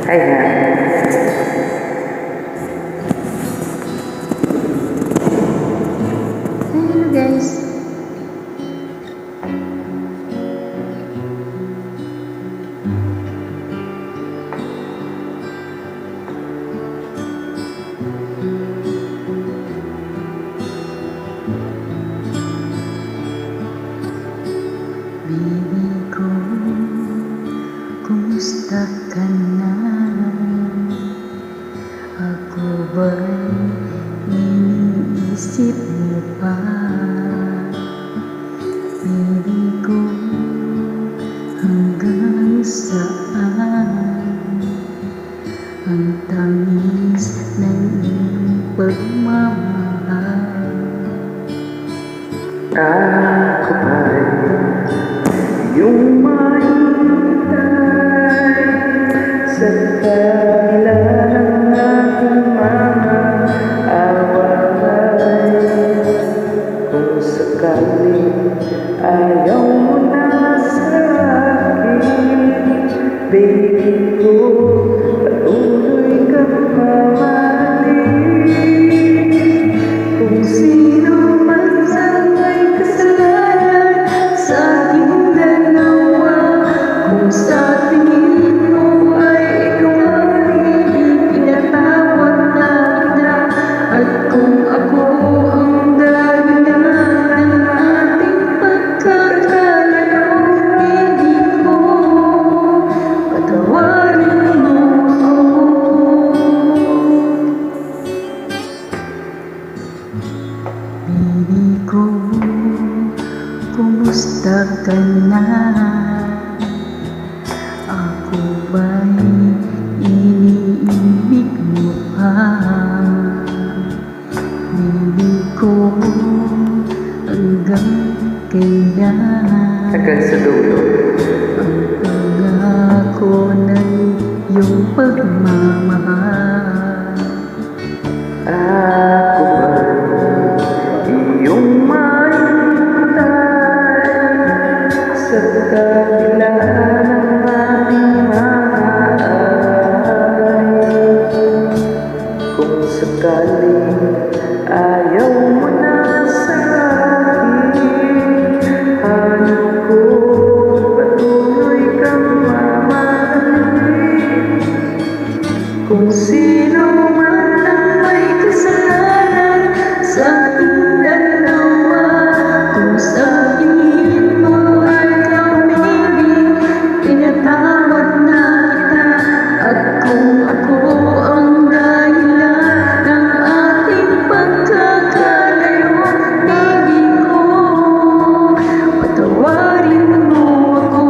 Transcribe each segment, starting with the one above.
Ayan. Hello guys. Baby ko, kumusta ka na? Ako ba'y iniisip mo pa? Baby ko, hanggang saan ang tamis ng iyong pagmamahal? Ako ba'y iyong mahintay sa kabila ng aking mga away? Kung sakaling ayaw mo na sa akin, baby ko, patuloy kang mamahalin. Kung sino man sa may kasalanan sa ating dalawa, kung sa tingin mo ay ikaw ang pinatawad na kita, at kung ako ang dahilan ng ating pagkakalayo, hindi ko patawarin mo ako. Baby ko, kumusta ka na? Ako ba'y iniibig mo pa? Baby ko, hanggang kailan hanggang sa dulo ang pangako ng iyong pagmamahal? ako ba'y iyong mahintay sa kabila ng ating mga away? Kung sakaling ayaw mo na sa akin, hanap ko patuloy kang mamahalin. Kung sino man ang may kasalanan sa ating dalawa, kung sa tingin mo ay kaming pinatawad na kita, at kung ako ang dahilan ng ating pagkakalayo, baby ko, patawarin mo ako.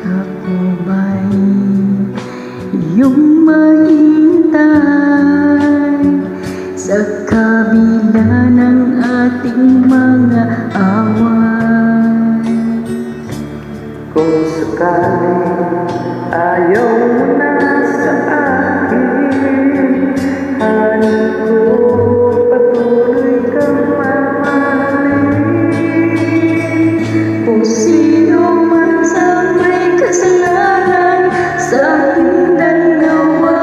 Ako ba'y iyong mahintay sa kabila ng ating mga away? Kung sakaling ayaw mo na sa akin, hanap ko patuloy kang mamahalin. Kung sino man sa may kasalanan sa ating dalawa,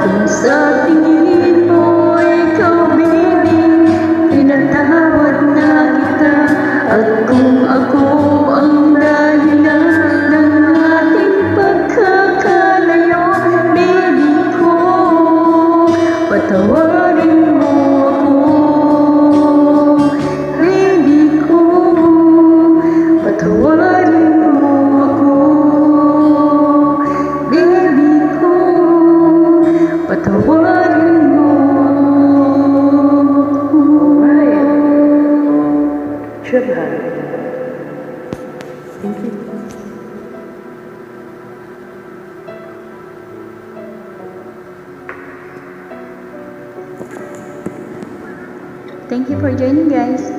kung sa tingin mo ikaw, baby, pinatawad na kita, at kung ako ang dahilan ng ating pagkakalayo, Thank you for joining, guys.